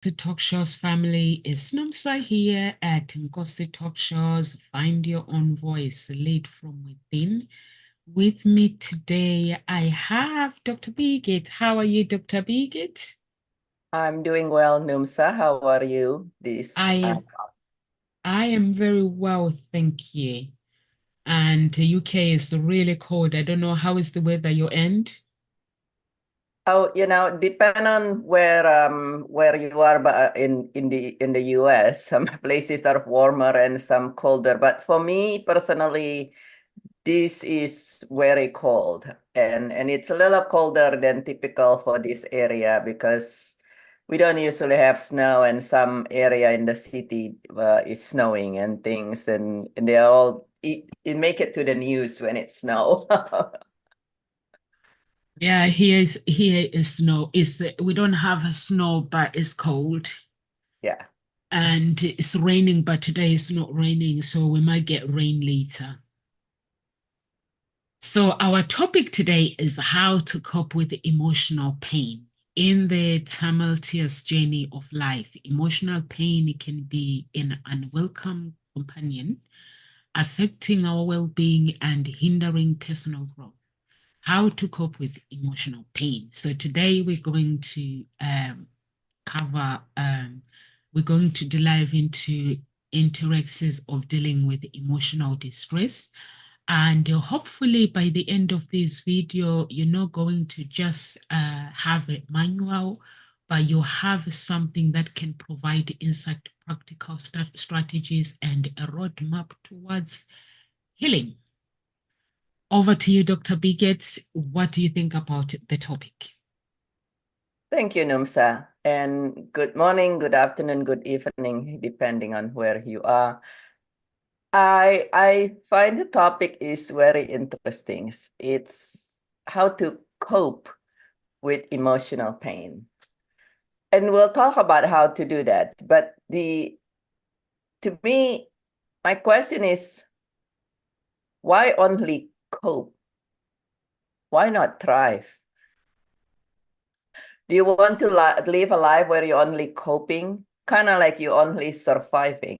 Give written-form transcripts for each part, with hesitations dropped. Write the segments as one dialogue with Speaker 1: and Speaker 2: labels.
Speaker 1: Nkosi Talk Shows family, it's Nomsa here at Nkosi Talk Shows. Find your own voice, lead from within. With me today, I have Dr. Bigit. How are you, Dr. Bigit?
Speaker 2: I'm doing well, Numsa. How are you?
Speaker 1: I I am very well, thank you. And the UK is really cold. I don't know how is the weather your end?
Speaker 2: depend on where you are, but in the US, some places are warmer and some colder. But for me personally, this is very cold, and it's a little colder than typical for this area because we don't usually have snow, and some area in the city is snowing and things, and they all it make it to the news when it snow.
Speaker 1: Yeah, here is snow. It's we don't have a snow, but it's cold.
Speaker 2: Yeah.
Speaker 1: And it's raining, but today it's not raining, so we might get rain later. So, our topic today is how to cope with emotional pain. In the tumultuous journey of life, emotional pain can be an unwelcome companion, affecting our well being and hindering personal growth. How to cope with emotional pain. So, today cover we're going to dive into interactions of dealing with emotional distress, and hopefully by the end of this video you're not going to just have a manual, but you have something that can provide insight, practical strategies, and a roadmap towards healing. Over to you, Dr. Biggets. What do you think about the topic?
Speaker 2: Thank you, Numsa. And good morning, good afternoon, good evening, depending on where you are. I find the topic is very interesting. It's how to cope with emotional pain. And we'll talk about how to do that. But to me, my question is, why only cope? Why not thrive? Do you want to live a life where you're only coping, kind of like you're only surviving?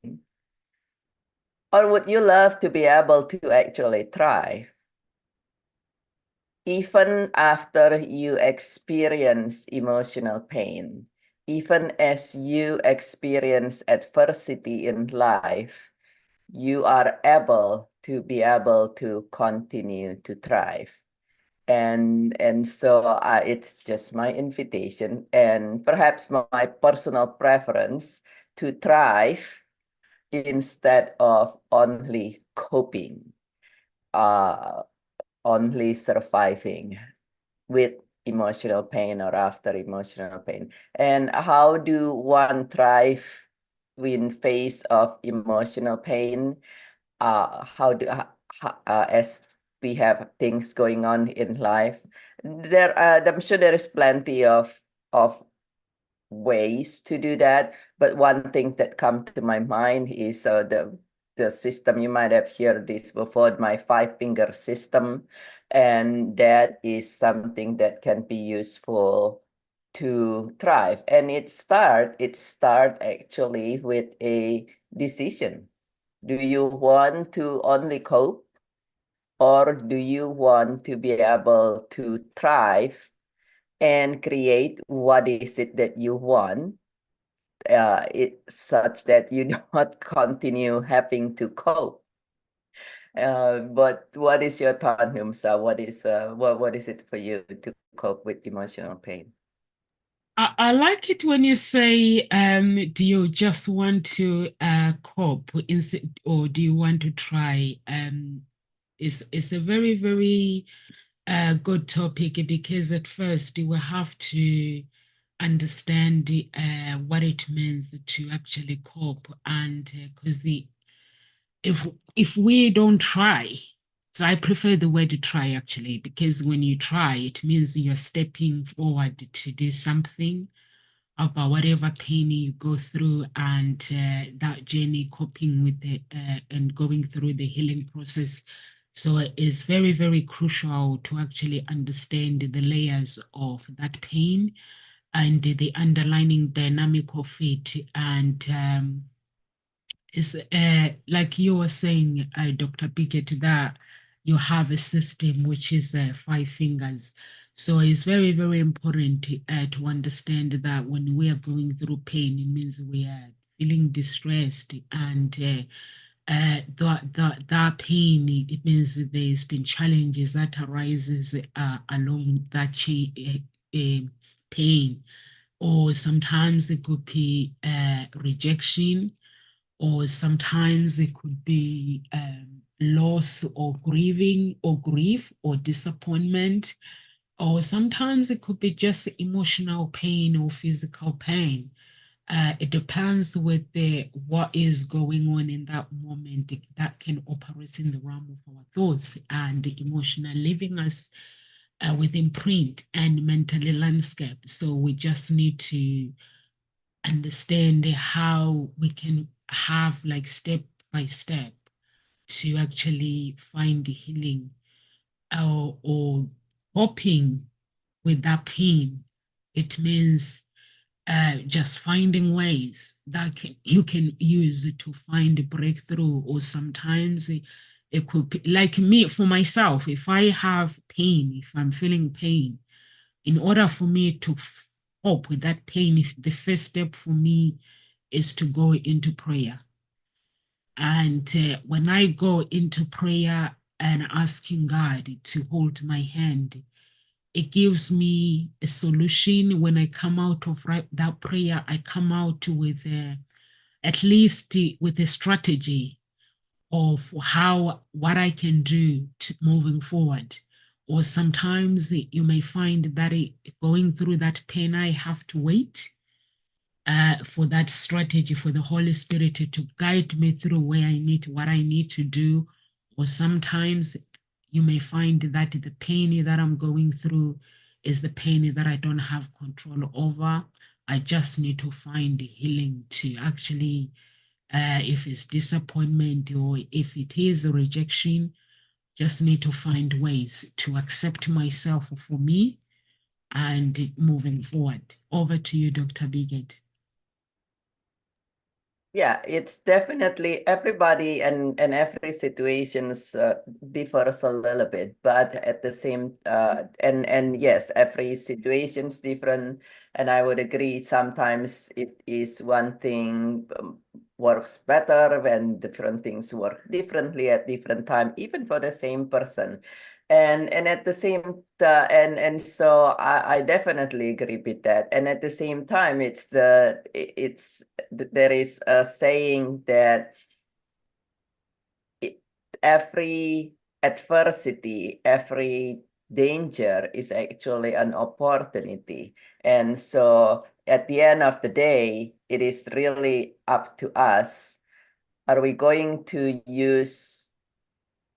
Speaker 2: Or would you love to be able to actually thrive? Even after you experience emotional pain, even as you experience adversity in life, you are able to continue to thrive. And so it's just my invitation and perhaps my personal preference to thrive instead of only coping, uh, only surviving with emotional pain or after emotional pain. And how do one thrive in face of emotional pain? How do as we have things going on in life, I'm sure there is plenty of ways to do that. But one thing that come to my mind is the system. You might have heard this before, my 5-finger system, and that is something that can be useful to thrive. And it start actually with a decision. Do you want to only cope, or do you want to be able to thrive and create what is it that you want, such that you don't continue having to cope? But what is your thought, Numsa? What is it for you to cope with emotional pain?
Speaker 1: I like it when you say, do you just want to cope or do you want to try? It's a very, very good topic because at first you will have to understand what it means to actually cope, and because the if if we don't try, so I prefer the word try actually, because when you try, it means you're stepping forward to do something about whatever pain you go through, and that journey coping with it and going through the healing process. So it's very, very crucial to actually understand the layers of that pain and the underlying dynamic of it. And it's like you were saying, Dr. Pickett, that you have a system which is 5 fingers. So it's very, very important to understand that when we are going through pain, it means we are feeling distressed, and that pain, it means there's been challenges that arises along that pain, or sometimes it could be rejection, or sometimes it could be loss or grieving or grief or disappointment, or sometimes it could be just emotional pain or physical pain. It depends with what is going on in that moment that can operate in the realm of our thoughts and emotional, leaving us with imprint and mentally landscape. So we just need to understand how we can have like step by step to actually find the healing, or coping with that pain. It means just finding ways that you can use to find a breakthrough, or sometimes it could be like me, for myself, if I have pain, if I'm feeling pain, in order for me to cope with that pain, the first step for me is to go into prayer. And when I go into prayer and asking God to hold my hand, it gives me a solution. When I come out of that prayer, I come out with at least with a strategy of what I can do to moving forward. Or sometimes you may find that going through that pain, I have to wait for that strategy, for the Holy Spirit to guide me through what I need to do. Or sometimes you may find that the pain that I'm going through is the pain that I don't have control over. I just need to find healing to actually, if it's disappointment or if it is a rejection, just need to find ways to accept myself for me and moving forward. Over to you, Dr. Bigot.
Speaker 2: Yeah, it's definitely everybody and every situations differs a little bit, but at the same and yes, every situation's different, and I would agree sometimes it is one thing works better when different things work differently at different time, even for the same person. And at the same and so I definitely agree with that. And at the same time, there is a saying that every adversity, every danger is actually an opportunity. And so at the end of the day, it is really up to us. Are we going to use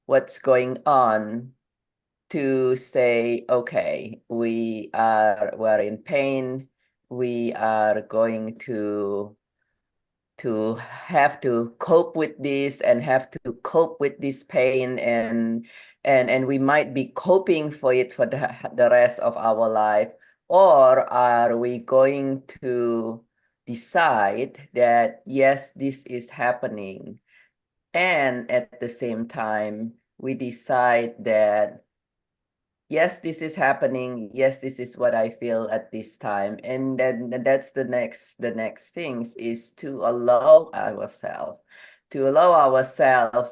Speaker 2: what's going on to say, okay, we're in pain, we are going to have to cope with this and have to cope with this pain, and we might be coping for it for the rest of our life, or are we going to decide that yes, this is happening, and at the same time we decide that yes, this is happening. Yes, this is what I feel at this time. And then that's the next things is to allow ourselves,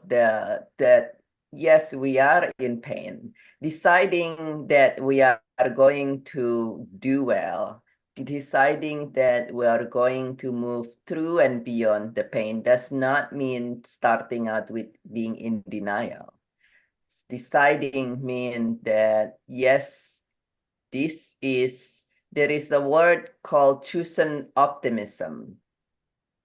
Speaker 2: that yes, we are in pain. Deciding that we are going to do well, deciding that we are going to move through and beyond the pain does not mean starting out with being in denial. Deciding mean that yes, there is a word called chosen optimism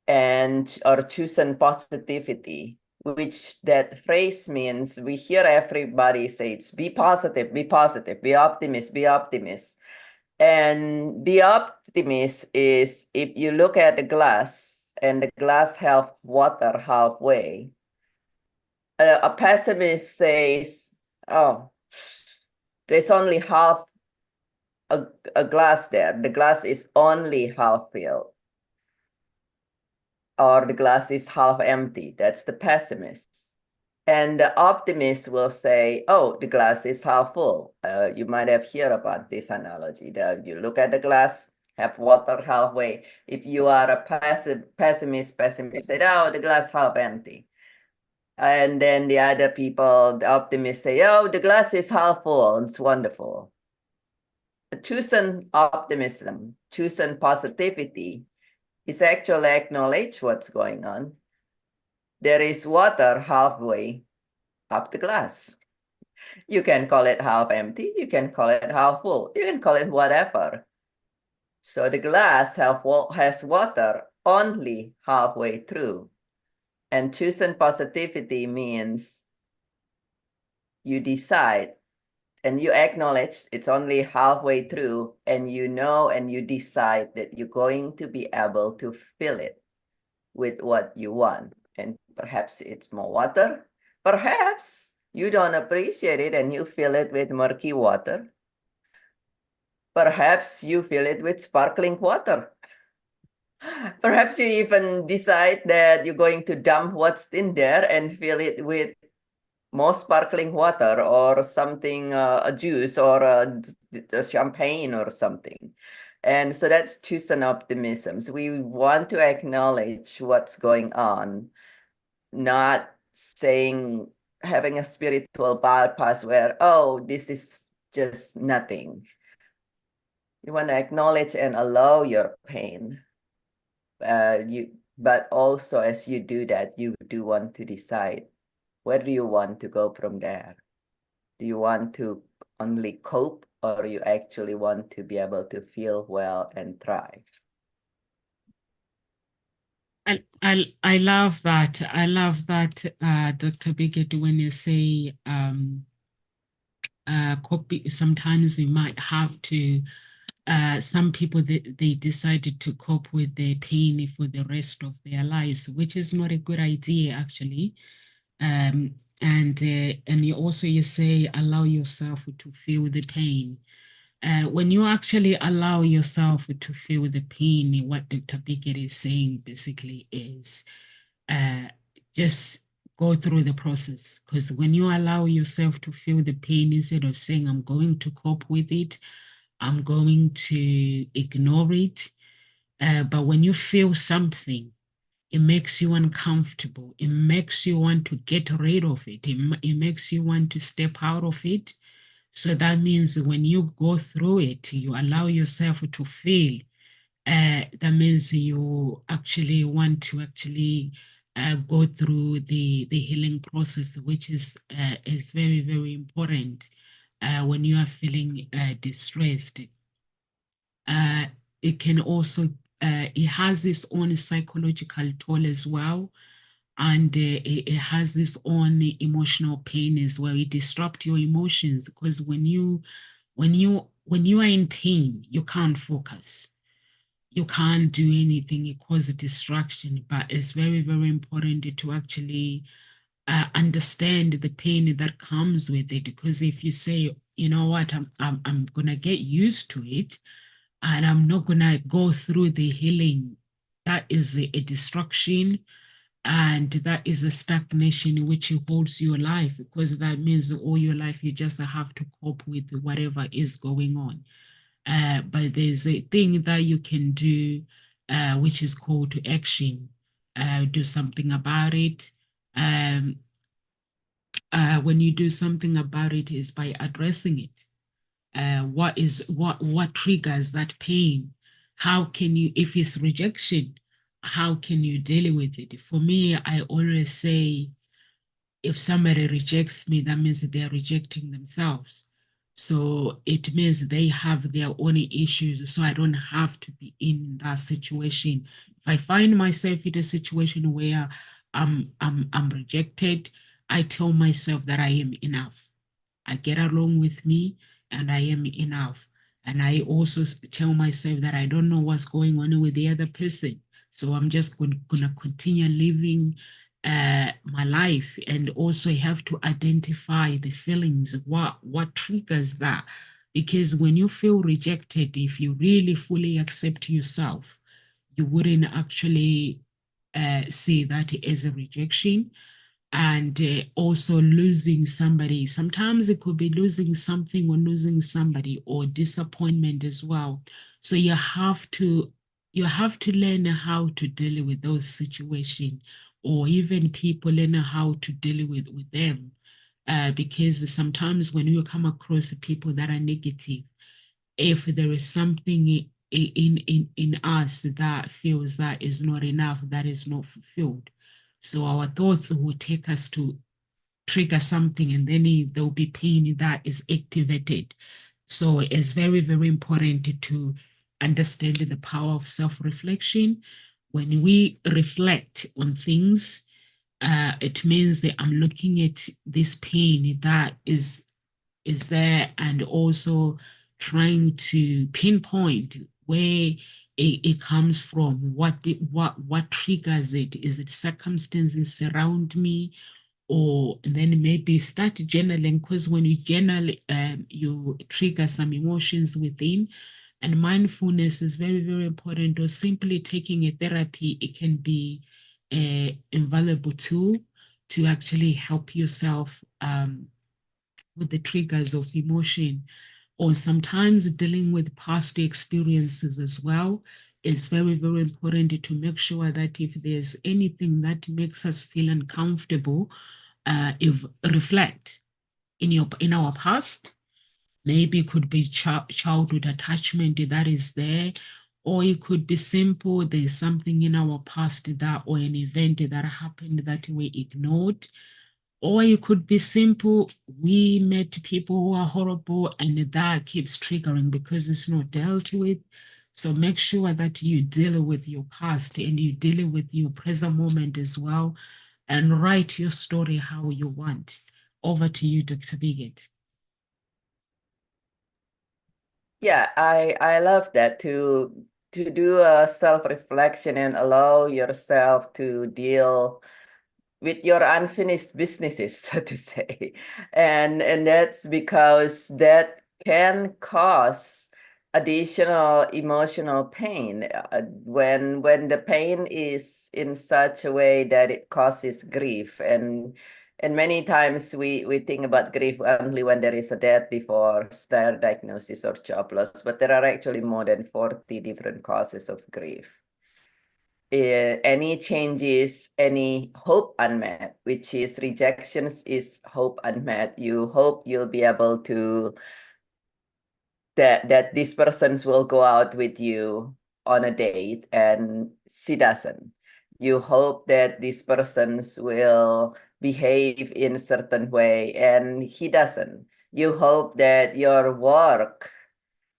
Speaker 2: or chosen positivity, which that phrase means we hear everybody say it's be positive, be positive, be optimist, be optimist. And be optimist is if you look at the glass and the glass half water halfway, a pessimist says, oh, there's only half a glass there. The glass is only half filled, or the glass is half empty. That's the pessimist. And the optimist will say, oh, the glass is half full. You might have heard about this analogy that you look at the glass, have water halfway. If you are a pessimist say, oh, the glass half empty. And then the other people, the optimists say, oh, the glass is half full. It's wonderful. Choosing optimism, choosing positivity is actually acknowledge what's going on. There is water halfway up the glass. You can call it half empty, you can call it half full, you can call it whatever. So the glass has water only halfway through. And choosing positivity means you decide and you acknowledge it's only halfway through, and you know and you decide that you're going to be able to fill it with what you want. And perhaps it's more water. Perhaps you don't appreciate it and you fill it with murky water. Perhaps you fill it with sparkling water. Perhaps you even decide that you're going to dump what's in there and fill it with more sparkling water or something, a juice or a champagne or something. And so that's choosing optimism. So we want to acknowledge what's going on, not saying, having a spiritual bypass where, oh, this is just nothing. You want to acknowledge and allow your pain. But also as you do that, you do want to decide, where do you want to go from there? Do you want to only cope, or you actually want to be able to feel well and thrive?
Speaker 1: I love that. I love that, Dr. Biggett, when you say copy, sometimes you might have to, some people, they decided to cope with their pain for the rest of their lives, which is not a good idea, actually. And you also, you say, allow yourself to feel the pain. When you actually allow yourself to feel the pain, what Dr. Biggett is saying basically is just go through the process. Because when you allow yourself to feel the pain, instead of saying, I'm going to cope with it, I'm going to ignore it. But when you feel something, it makes you uncomfortable. It makes you want to get rid of it. It makes you want to step out of it. So that means when you go through it, you allow yourself to feel. That means you actually want to go through the healing process, which is very, very important when you are feeling distressed. It can also, it has its own psychological toll as well. And it has its own emotional pain as well. It disrupts your emotions because when you are in pain, you can't focus. You can't do anything. It causes distraction. But it's very, very important to actually understand the pain that comes with it. Because if you say, you know what, I'm gonna get used to it, and I'm not gonna go through the healing, that is a destruction, and that is a stagnation which holds your life, because that means all your life you just have to cope with whatever is going on. But there's a thing that you can do, which is called to action. Do something about it. When you do something about it is by addressing it. What triggers that pain? How can you, if it's rejection, how can you deal with it? For me, I always say, if somebody rejects me, that means they're rejecting themselves. So it means they have their own issues. So I don't have to be in that situation. If I find myself in a situation where I'm rejected, I tell myself that I am enough. I get along with me and I am enough. And I also tell myself that I don't know what's going on with the other person. So I'm just going to continue living my life, and also have to identify the feelings, what triggers that. Because when you feel rejected, if you really fully accept yourself, you wouldn't actually see that as a rejection. And also losing somebody. Sometimes it could be losing something or losing somebody or disappointment as well. So you have to learn how to deal with those situations, or even people learn how to deal with them. Because sometimes when you come across people that are negative, if there is something in us that feels that is not enough, that is not fulfilled, so our thoughts will take us to trigger something, and then there will be pain that is activated. So it's very, very important to understand the power of self-reflection. When we reflect on things, it means that I'm looking at this pain that is there, and also trying to pinpoint where it comes from, what triggers it. Is it circumstances surround me? Or then maybe start journaling, because when you journal, you trigger some emotions within. And mindfulness is very, very important. Or simply taking a therapy, it can be a invaluable tool to actually help yourself with the triggers of emotion. Or sometimes dealing with past experiences as well is very, very important to make sure that if there's anything that makes us feel uncomfortable, if reflect in our past. Maybe it could be childhood attachment that is there, or it could be simple. There's something in our past that, or an event that happened that we ignored, or it could be simple. We met people who are horrible, and that keeps triggering because it's not dealt with. So make sure that you deal with your past and you deal with your present moment as well, and write your story how you want. Over to you, Dr. Bigot.
Speaker 2: Yeah, I love that to do a self-reflection and allow yourself to deal with your unfinished businesses, so to say. And that's because that can cause additional emotional pain when the pain is in such a way that it causes grief. And many times we think about grief only when there is a death, divorce, diagnosis, or job loss, but there are actually more than 40 different causes of grief. Any changes, any hope unmet, which is rejections is hope unmet. You hope you'll be able to, that this person will go out with you on a date and she doesn't. You hope that this person will behave in a certain way and he doesn't. You hope that your work,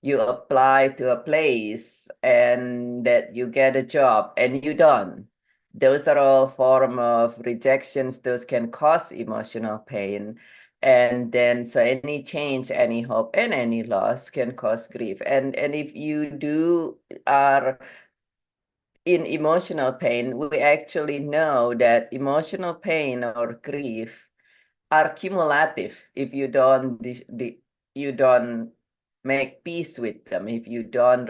Speaker 2: you apply to a place and that you get a job and you don't. Those are all form of rejections. Those can cause emotional pain. And then so any change, any hope, and any loss can cause grief. And if you are in emotional pain, we actually know that emotional pain or grief are cumulative if you don't you don't make peace with them. If you don't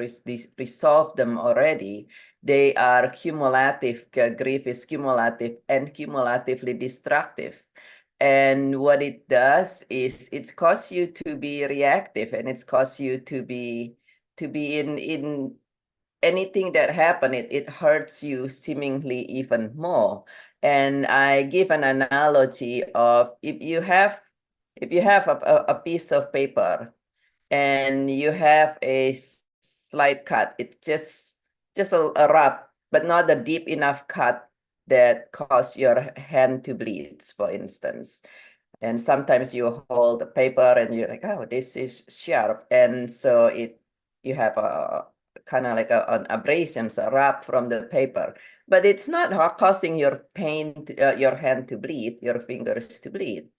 Speaker 2: resolve them already, they are cumulative. Grief is cumulative and cumulatively destructive. And what it does is it's cause you to be reactive, and it's cause you to be in anything that happen, it hurts you seemingly even more. And I give an analogy of if you have a piece of paper and you have a slight cut, it's just a rub, but not a deep enough cut that cause your hand to bleed, for instance. And sometimes you hold the paper and you're like, oh, this is sharp. And so you have a kind of like an abrasion, a rub from the paper. But it's not causing your your hand to bleed, your fingers to bleed.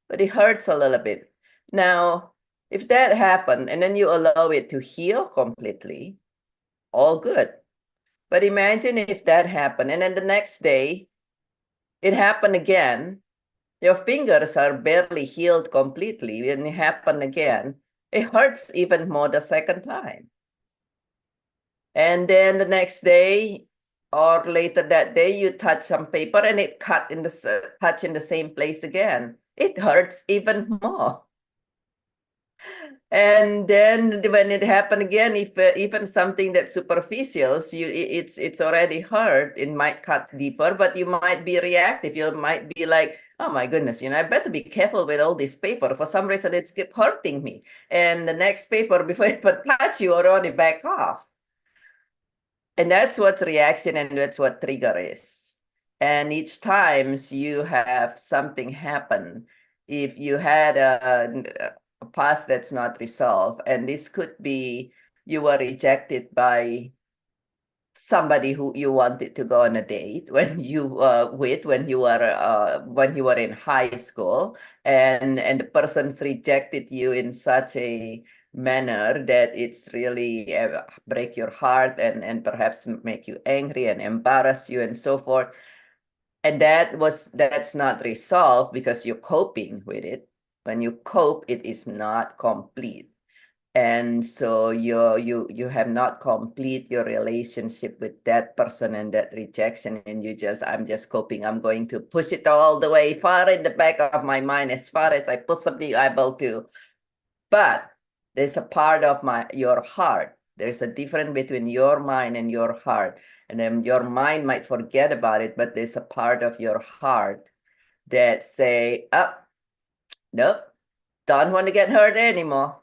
Speaker 2: But it hurts a little bit. Now, if that happened and then you allow it to heal completely, all good. But imagine if that happened and then the next day it happened again. Your fingers are barely healed completely and it happened again. it hurts even more the second time. And then the next day or later that day, you touch some paper and it touch in the same place again. It hurts even more. And then when it happened again, if even something that's superficial, it's already hurt. It might cut deeper, but you might be reactive. You might be like, oh my goodness, I better be careful with all this paper. For some reason, it's keep hurting me. And the next paper, before it would touch you, already back off. And that's what reaction and that's what trigger is. And each times you have something happen, if you had a past that's not resolved, and this could be you were rejected by somebody who you wanted to go on a date when you when you were in high school, and the person's rejected you in such a manner that it's really break your heart and perhaps make you angry and embarrass you and so forth. And that's not resolved because you're coping with it. When you cope, it is not complete. And so you have not complete your relationship with that person and that rejection, and I'm just coping. I'm going to push it all the way far in the back of my mind as far as I possibly able to. But there's a part of your heart. There's a difference between your mind and your heart. And then your mind might forget about it, but there's a part of your heart that say, oh, nope, don't want to get hurt anymore.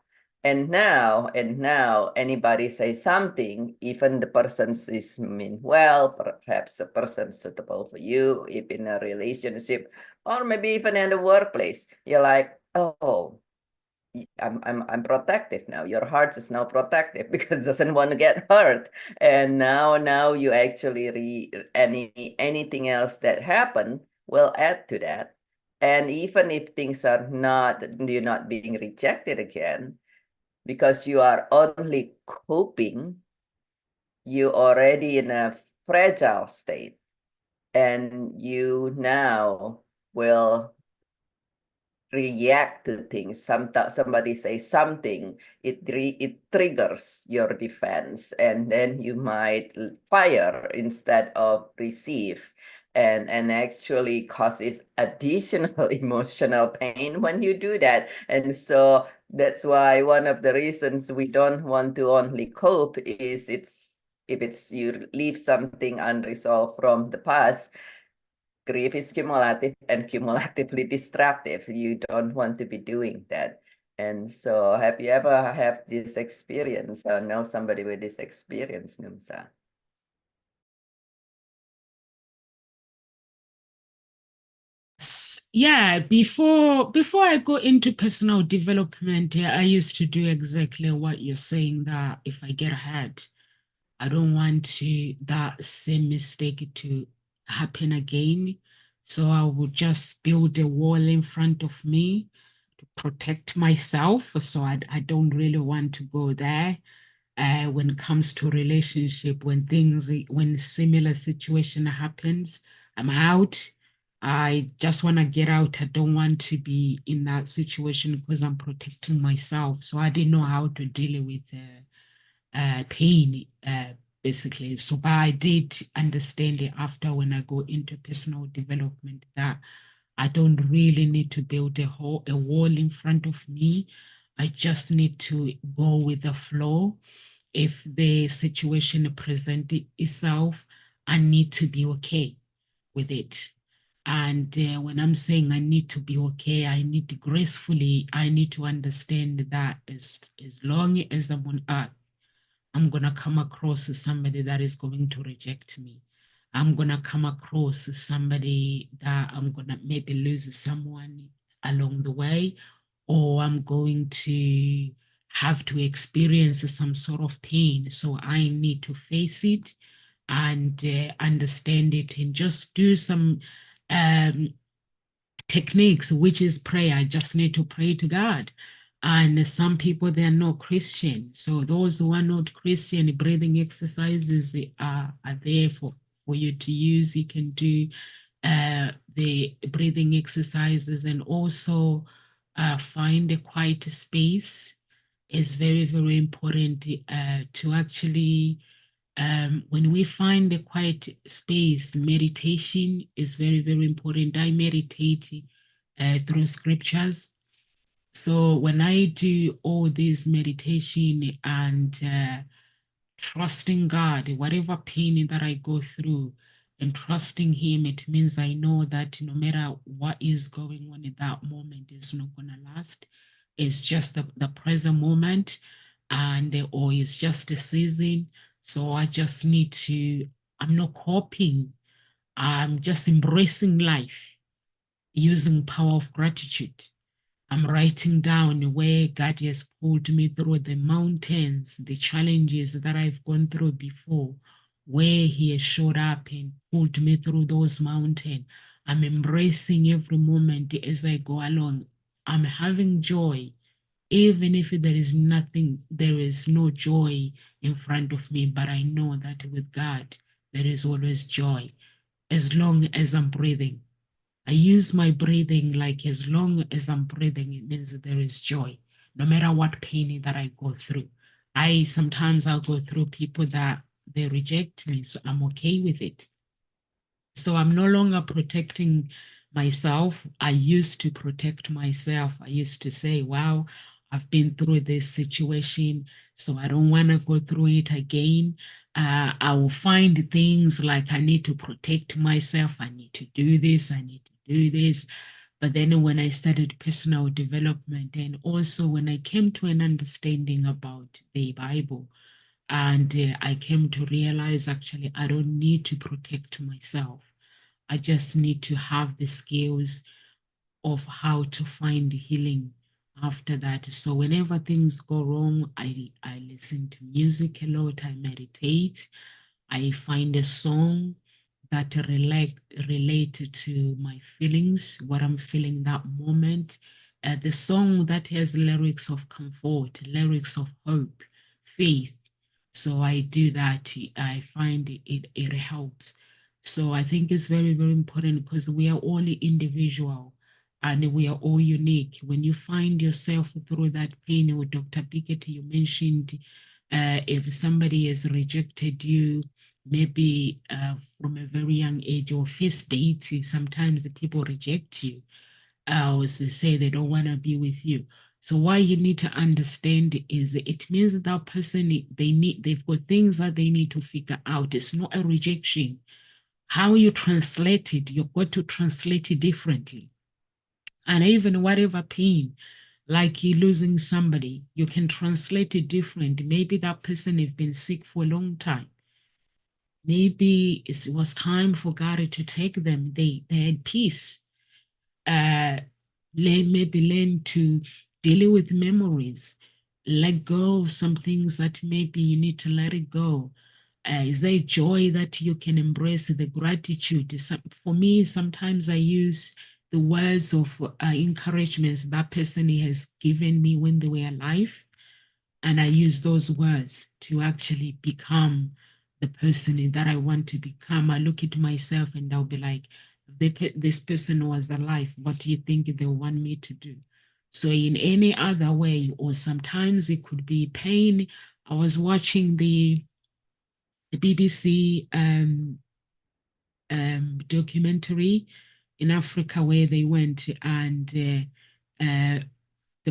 Speaker 2: And now anybody say something, even the person is mean well, perhaps a person suitable for you, if in a relationship, or maybe even in the workplace, you're like, oh, I'm protective now. Your heart is now protective because it doesn't want to get hurt. And now you actually anything else that happened will add to that. And even if things are you're not being rejected again, because you are only coping, you already in a fragile state, and you now will react to things. Somebody says something, it triggers your defense, and then you might fire instead of receive, and actually causes additional emotional pain when you do that. And so that's why one of the reasons we don't want to only cope is if you leave something unresolved from the past. Grief is cumulative and cumulatively destructive. You don't want to be doing that. And so have you ever had this experience or know somebody with this experience, Numsa?
Speaker 1: Yeah, before I go into personal development, I used to do exactly what you're saying, that if I get hurt, I don't want that same mistake to happen again. So I would just build a wall in front of me to protect myself. So I don't really want to go there. When it comes to relationship, when similar situation happens, I'm out. I just want to get out. I don't want to be in that situation because I'm protecting myself. So I didn't know how to deal with pain, basically. So, but I did understand it after, when I go into personal development, that I don't really need to build a wall in front of me. I just need to go with the flow. If the situation presents itself, I need to be okay with it. And when I'm saying I need to be okay, I need to gracefully, I need to understand that as long as I'm on earth, I'm going to come across somebody that is going to reject me. I'm going to come across somebody that I'm going to maybe lose someone along the way, or I'm going to have to experience some sort of pain. So I need to face it and understand it, and just do some um, techniques, which is prayer. I just need to pray to God. And some people, they're not Christian. So those who are not Christian, breathing exercises are there for you to use. You can do the breathing exercises, and also find a quiet space is very, very important to actually, when we find a quiet space, meditation is very, very important. I meditate through scriptures. So when I do all this meditation and trusting God, whatever pain that I go through, and trusting Him, it means I know that no matter what is going on at that moment, it's not going to last. It's just the present moment, and or it's just a season. So I just need to, I'm not coping. I'm just embracing life using power of gratitude. I'm writing down where God has pulled me through the mountains, the challenges that I've gone through before, where He has showed up and pulled me through those mountains. I'm embracing every moment as I go along. I'm having joy, even if there is nothing, there is no joy in front of me, but I know that with God, there is always joy as long as I'm breathing. I use my breathing like as long as I'm breathing, it means that there is joy, no matter what pain that I go through. I'll go through people that they reject me, so I'm okay with it. So I'm no longer protecting myself. I used to protect myself. I used to say, wow, I've been through this situation, so I don't want to go through it again. I will find things like I need to protect myself. I need to do this. I need to do this. But then when I started personal development and also when I came to an understanding about the Bible, and I came to realize actually I don't need to protect myself. I just need to have the skills of how to find healing after that. So whenever things go wrong, I listen to music a lot, I meditate, I find a song that relate to my feelings, what I'm feeling that moment. The song that has lyrics of comfort, lyrics of hope, faith. So I do that. I find it helps. So I think it's very, very important because we are all individual and we are all unique. When you find yourself through that pain, or Dr. Piketty, you mentioned if somebody has rejected you, maybe from a very young age or first date, sometimes people reject you or say they don't want to be with you. So what you need to understand is it means that person they've got things that they need to figure out. It's not a rejection. How you translate it, you've got to translate it differently. And even whatever pain, like you losing somebody, you can translate it different. Maybe that person has been sick for a long time. Maybe it was time for God to take them. They had peace. Uh, learn to deal with memories, let go of some things that maybe you need to let it go. Is there joy that you can embrace, the gratitude? For me, sometimes I use the words of encouragement that person has given me when they were alive, and I use those words to actually become the person that I want to become. I look at myself and I'll be like, this person was alive, what do you think they want me to do? So in any other way, or sometimes it could be pain. I was watching the BBC documentary in Africa where they went and the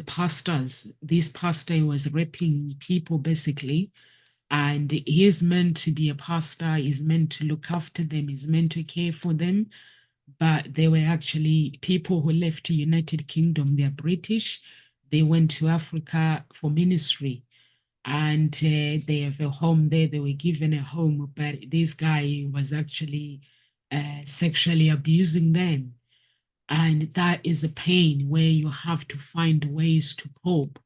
Speaker 1: pastors, this pastor was raping people basically, and he is meant to be a pastor, is meant to look after them, is meant to care for them. But they were actually people who left the United Kingdom. They're British. They went to Africa for ministry, and they have a home there. They were given a home, but this guy was actually sexually abusing them. And that is a pain where you have to find ways to cope,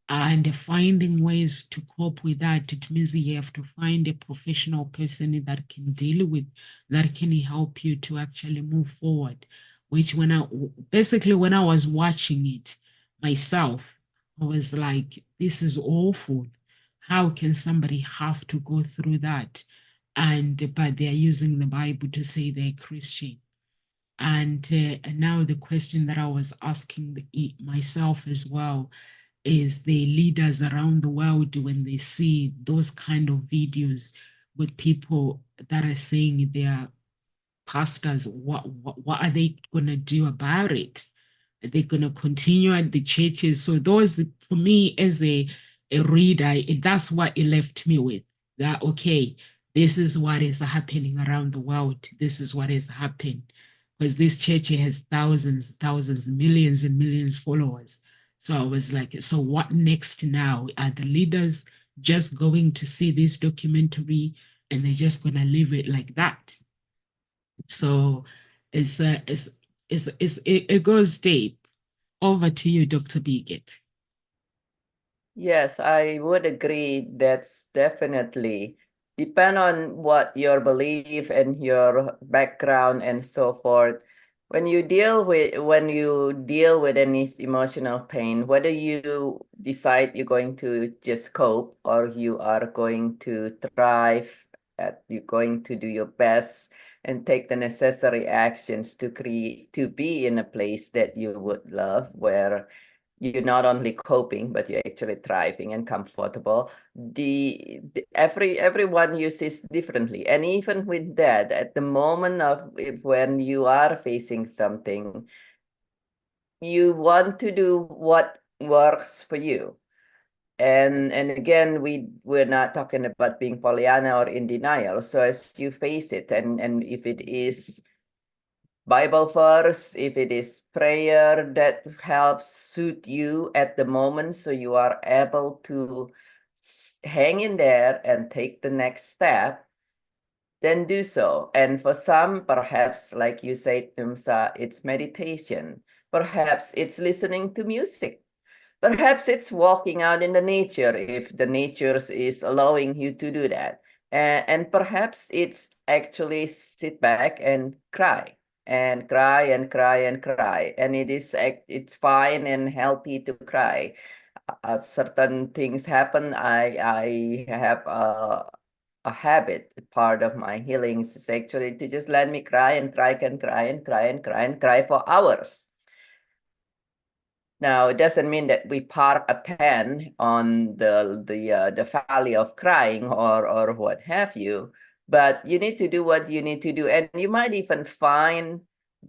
Speaker 1: and finding ways to cope with that, it means you have to find a professional person that can deal with, that can help you to actually move forward. Which when I was watching it myself, I was like, this is awful. How can somebody have to go through that? But they're using the Bible to say they're Christian. And now the question that I was asking myself as well, is the leaders around the world when they see those kind of videos with people that are saying they're pastors, what are they going to do about it? Are they going to continue at the churches? So those, for me, as a reader, that's what it left me with. That, okay, this is what is happening around the world. This is what is happening. Because this church has thousands, millions and millions followers. So I was like, so what next now? Are the leaders just going to see this documentary and they're just going to leave it like that? So it's, it goes deep. Over to you, Dr. Bigot.
Speaker 2: Yes, I would agree. That's definitely depend on what your belief and your background and so forth. When you deal with any emotional pain, whether you decide you're going to just cope or you are going to thrive, you're going to do your best and take the necessary actions to be in a place that you would love, where you're not only coping, but you're actually thriving and comfortable. Everyone uses differently. And even with that, at the moment of when you are facing something, you want to do what works for you. And again, we're not talking about being Pollyanna or in denial. So as you face it, and if it is Bible verse, if it is prayer that helps suit you at the moment, so you are able to hang in there and take the next step, then do so. And for some, perhaps, like you said, Tumsa, it's meditation. Perhaps it's listening to music. Perhaps it's walking out in the nature if the nature is allowing you to do that. And perhaps it's actually sit back and cry and cry and cry and cry. And it's fine and healthy to cry. Certain things happen. I have a habit. Part of my healings is actually to just let me cry and cry and cry and cry and cry and cry for hours. Now, it doesn't mean that we park a tent on the valley of crying or what have you, but you need to do what you need to do, and you might even find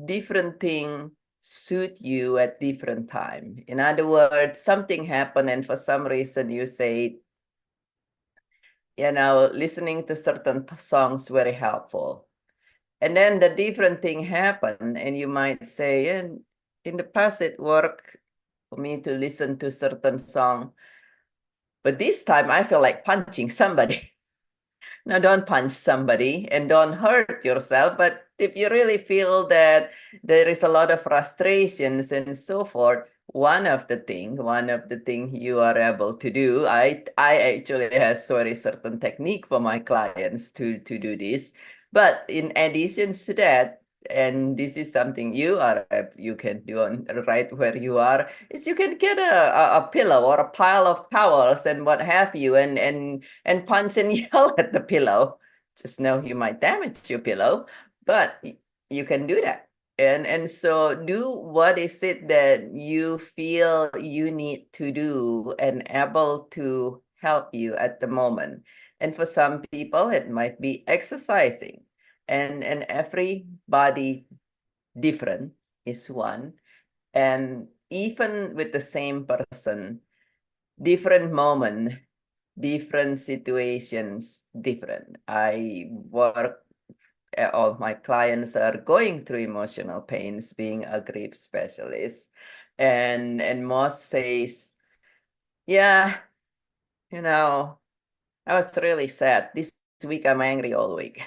Speaker 2: different thing suit you at different time. In other words, something happened, and for some reason you say, listening to certain songs very helpful, and then the different thing happened, and you might say, and in the past it worked for me to listen to certain song, but this time I feel like punching somebody. Now, don't punch somebody and don't hurt yourself, but if you really feel that there is a lot of frustrations and so forth, one of the thing you are able to do, I actually have very certain technique for my clients to do this, but in addition to that, and this is something you can do on right where you are, is you can get a pillow or a pile of towels and what have you, and punch and yell at the pillow. Just know you might damage your pillow, but you can do that. And so do what is it that you feel you need to do and able to help you at the moment. And for some people, it might be exercising. And everybody different is one. And even with the same person, different moment, different situations, different. I work, all my clients are going through emotional pains being a grief specialist. And most says, yeah, I was really sad. This week I'm angry all week.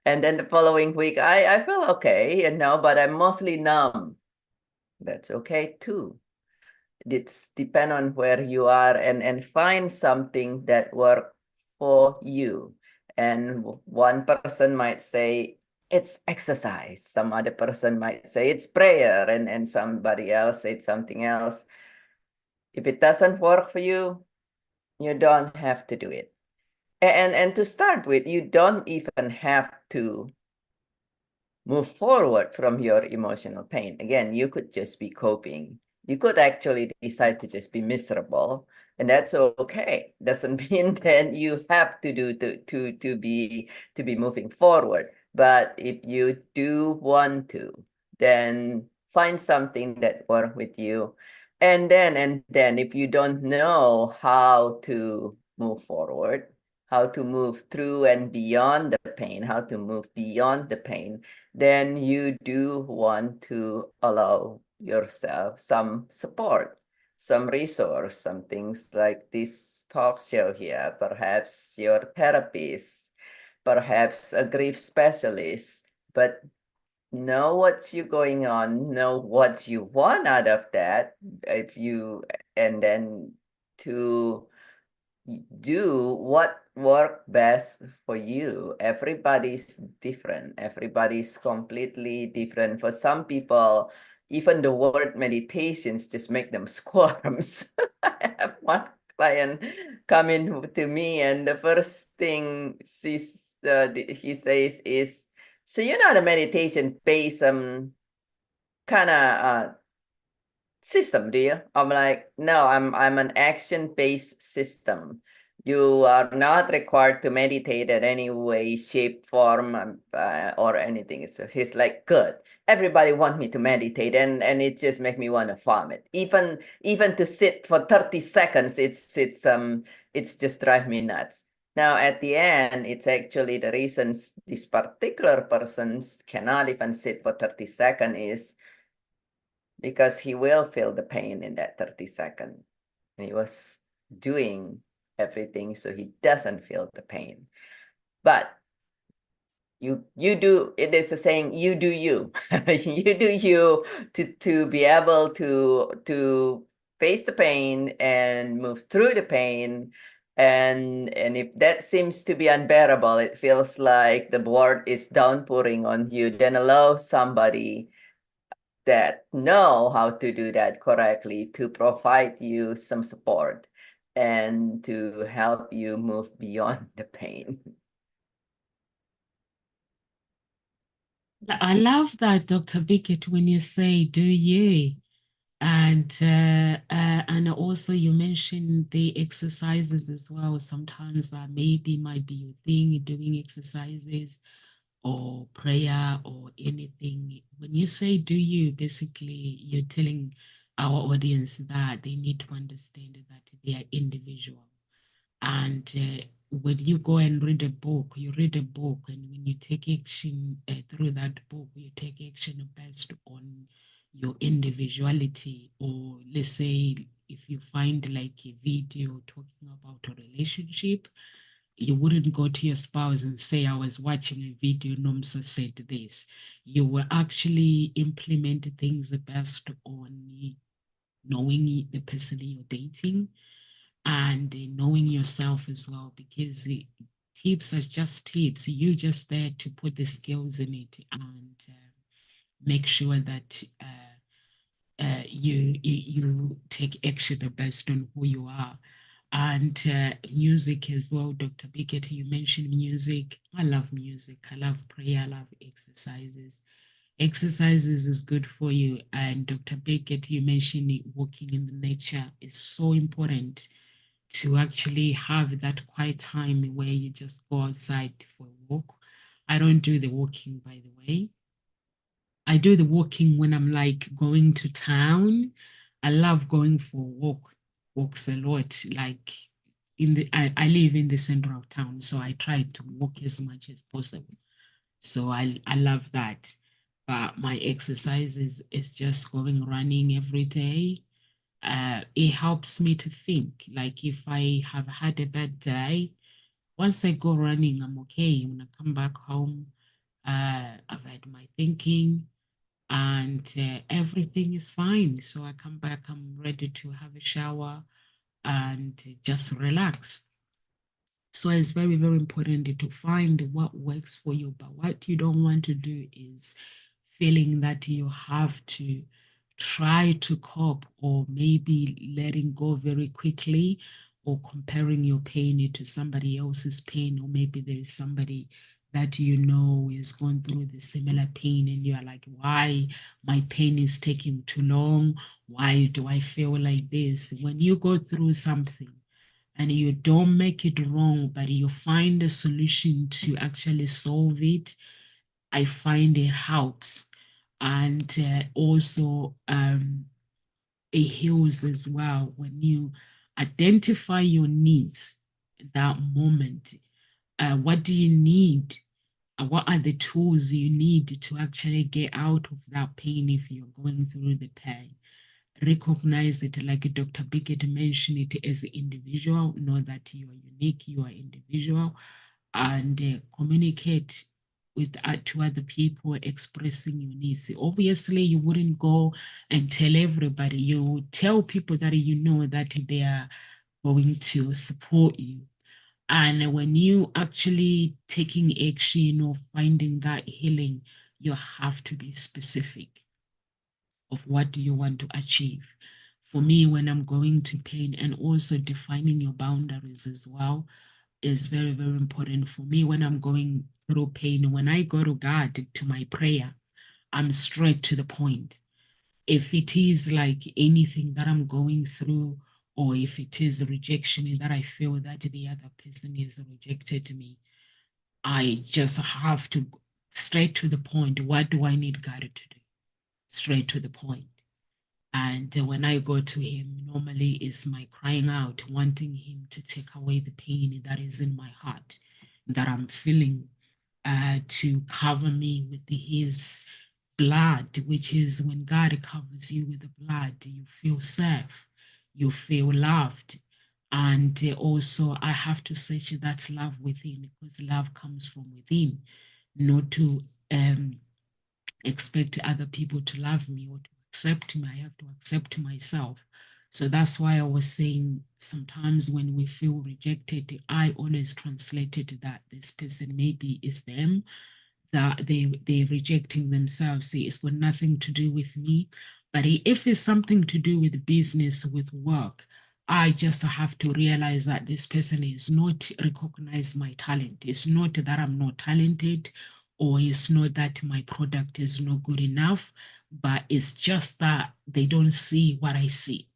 Speaker 2: And then the following week, I feel okay, but I'm mostly numb. That's okay too. It's depend on where you are, and find something that work for you. And one person might say it's exercise. Some other person might say it's prayer, and somebody else said something else. If it doesn't work for you, you don't have to do it. And to start with, you don't even have to move forward from your emotional pain. Again, you could just be coping. You could actually decide to just be miserable, and that's okay. Doesn't mean that you have to do to be moving forward. But if you do want to, then find something that work with you. And then if you don't know how to move forward, how to move through and beyond the pain, how to move beyond the pain, then you do want to allow yourself some support, some resource, some things like this talk show here, perhaps your therapist, perhaps a grief specialist, but know what's you going on, know what you want out of that, if you, and then to do what work best for you. Everybody's different. Everybody's completely different. For some people, even the word meditations just make them squirms. I have one client come in to me, and the first thing he says is, "So you're not a meditation-based kind of system, do you?" I'm like, "No, I'm an action-based system. You are not required to meditate in any way, shape, form, or anything." So he's like, "Good. Everybody want me to meditate, and it just make me want to vomit. Even to sit for 30 seconds, it's just drive me nuts." Now, at the end, it's actually the reasons this particular persons cannot even sit for 30 seconds is because he will feel the pain in that 30 seconds. He was doing everything so he doesn't feel the pain. But you do, it is a saying, you do you. You do you to be able to face the pain and move through the pain. And if that seems to be unbearable, it feels like the world is downpouring on you, then allow somebody that know how to do that correctly to provide you some support and to help you move beyond the pain.
Speaker 1: I love that, Dr. Bickett, when you say "do you," and also you mentioned the exercises as well. Sometimes that maybe might be your thing, doing exercises or prayer or anything. When you say "do you," basically you're telling our audience that they need to understand that they are individual. And when you go and read a book, you read a book, and when you take action through that book, you take action based on your individuality. Or let's say if you find like a video talking about a relationship, you wouldn't go to your spouse and say, "I was watching a video, Nomsa said this." You will actually implement things based on knowing the person you're dating and knowing yourself as well, because tips are just tips. You're just there to put the skills in it and make sure that you take action based on who you are. And music as well, Dr. Bickett, you mentioned music. I love music. I love prayer. I love exercises. Exercises is good for you. And Dr. Bickett, you mentioned walking in the nature is so important to actually have that quiet time where you just go outside for a walk. I don't do the walking, by the way. I do the walking when I'm like going to town. I love going for walks a lot. Like I live in the center of town, so I try to walk as much as possible. So I love that. But my exercise is just going running every day. It helps me to think. Like if I have had a bad day, once I go running, I'm okay. When I come back home, I've had my thinking and everything is fine. So I come back, I'm ready to have a shower and just relax. So it's very, very important to find what works for you. But what you don't want to do is feeling that you have to try to cope or maybe letting go very quickly or comparing your pain to somebody else's pain, or maybe there is somebody that you know is going through the similar pain, and you are like, why my pain is taking too long? Why do I feel like this? When you go through something and you don't make it wrong, but you find a solution to actually solve it, I find it helps. And also, it heals as well when you identify your needs at that moment. What do you need? What are the tools you need to actually get out of that pain if you're going through the pain? Recognize it, like Dr. Bickett mentioned it, as an individual. Know that you are unique, you are individual, and communicate with to other people, expressing your needs. Obviously, you wouldn't go and tell everybody. You would tell people that you know that they are going to support you. And when you actually taking action or finding that healing, you have to be specific of what do you want to achieve. For me, when I'm going to pain, and also defining your boundaries as well is very, very important for me when I'm going through pain. When I go to God to my prayer, I'm straight to the point. If it is like anything that I'm going through, or if it is rejection that I feel that the other person has rejected me, I just have to go straight to the point. What do I need God to do? Straight to the point. And when I go to him, normally is my crying out, wanting him to take away the pain that is in my heart, that I'm feeling, to cover me with his blood, which is when God covers you with the blood, you feel safe, you feel loved. And also, I have to search that love within, because love comes from within, not to expect other people to love me or to accept me. I have to accept myself. So that's why I was saying sometimes when we feel rejected, I always translated that this person maybe is them, that they're rejecting themselves. See, it's got nothing to do with me. But if it's something to do with business, with work, I just have to realize that this person is not recognize my talent. It's not that I'm not talented, or it's not that my product is not good enough, but it's just that they don't see what I see.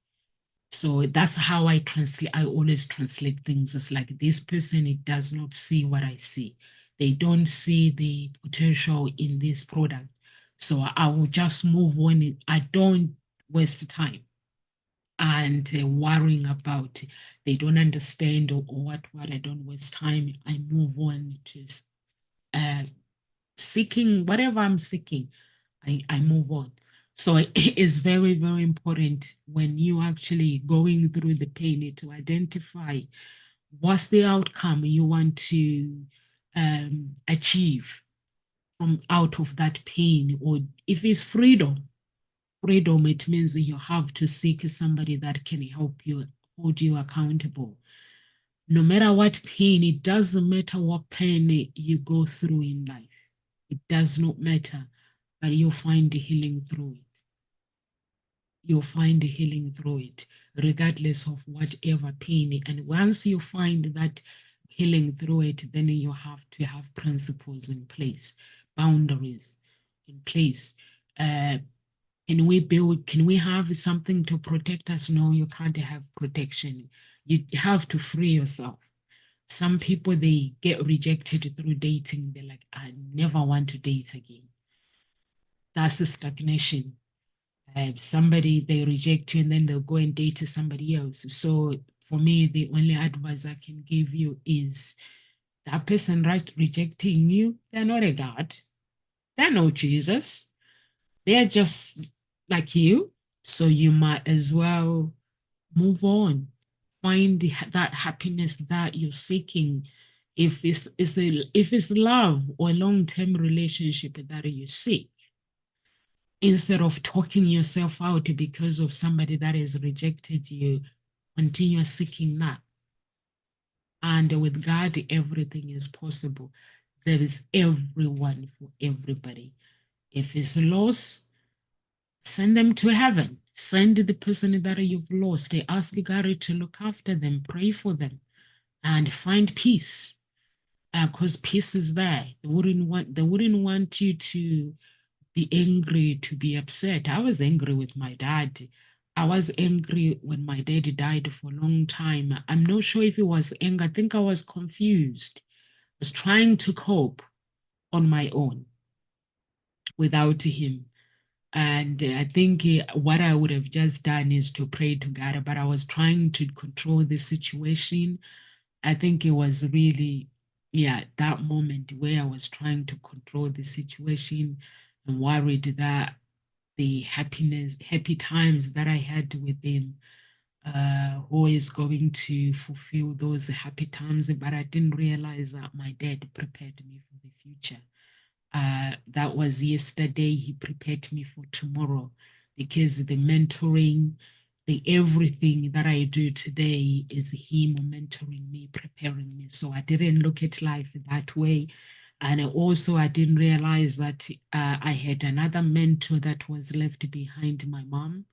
Speaker 1: So that's how I translate. I always translate things as like, this person, it does not see what I see. They don't see the potential in this product. So I will just move on. I don't waste time and worrying about they don't understand, or what. I don't waste time. I move on to uh, seeking whatever I'm seeking. I move on. So it is very, very important when you actually going through the pain to identify what's the outcome you want to achieve from out of that pain. Or if it's freedom, it means you have to seek somebody that can help you, hold you accountable. No matter what pain, it doesn't matter what pain you go through in life. It does not matter, but you'll find healing through it. You'll find healing through it, regardless of whatever pain. And once you find that healing through it, then you have to have principles in place, boundaries in place. Can we have something to protect us? No, you can't have protection. You have to free yourself. Some people, they get rejected through dating. They're like, I never want to date again. That's a stagnation. Somebody, they reject you and then they'll go and date somebody else. So for me, the only advice I can give you is that person right rejecting you, they're not a God. They're not Jesus. They're just like you. So you might as well move on. Find that happiness that you're seeking. If it's love or long-term relationship that you seek, instead of talking yourself out because of somebody that has rejected you, continue seeking that. And with God, everything is possible. There is everyone for everybody. If it's lost, send them to heaven. Send the person that you've lost. Ask God to look after them, pray for them, and find peace. because peace is there. They wouldn't want you to be angry, to be upset. I was angry with my dad. I was angry when my dad died for a long time. I'm not sure if it was anger. I think I was confused. I was trying to cope on my own without him. And I think what I would have just done is to pray to God, but I was trying to control the situation. I think it was really, yeah, that moment where I was trying to control the situation and worried that the happy times that I had with him, who is going to fulfill those happy times. But I didn't realize that my dad prepared me for the future. That was yesterday. He prepared me for tomorrow because the mentoring, the everything that I do today is him mentoring me, preparing me. So I didn't look at life that way. And also, I didn't realize that I had another mentor that was left behind my mom.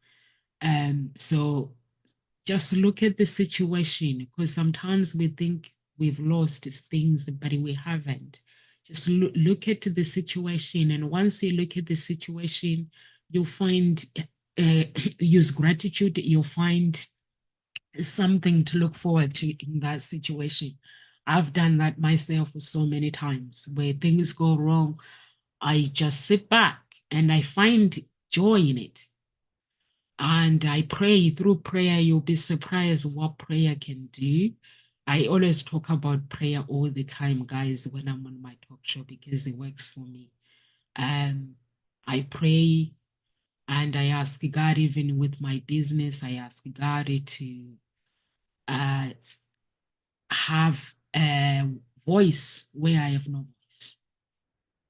Speaker 1: So just look at the situation because sometimes we think we've lost things, but we haven't. Just look at the situation, and once you look at the situation, you'll find use gratitude. You'll find something to look forward to in that situation. I've done that myself so many times where things go wrong. I just sit back and I find joy in it. And I pray. Through prayer, you'll be surprised what prayer can do. I always talk about prayer all the time, guys, when I'm on my talk show because it works for me. I pray and I ask God, even with my business, I ask God to uh, have a voice where I have no voice.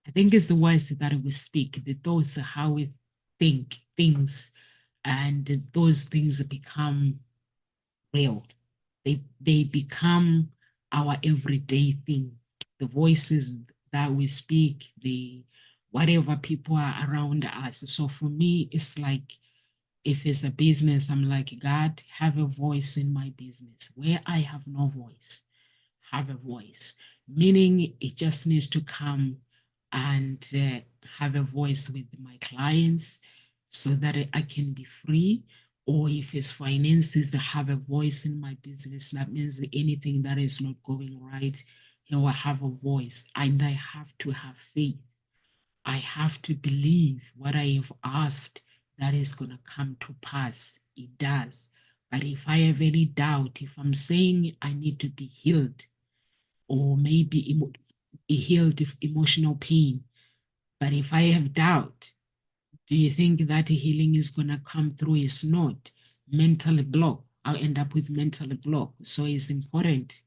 Speaker 1: I think it's the words that we speak, the thoughts, how we think things, and those things become real. They become our everyday thing. The voices that we speak, the whatever people are around us. So for me, it's like if it's a business, I'm like, God, have a voice in my business. Where I have no voice, have a voice. Meaning it just needs to come and have a voice with my clients so that I can be free. Or if it's finances, that have a voice in my business. That means anything that is not going right, he will have a voice. And I have to have faith. I have to believe what I have asked that is going to come to pass. It does. But if I have any doubt, if I'm saying I need to be healed, or maybe healed of emotional pain, but if I have doubt, do you think that healing is going to come through? It's not. Mental block. I'll end up with mental block. So it's important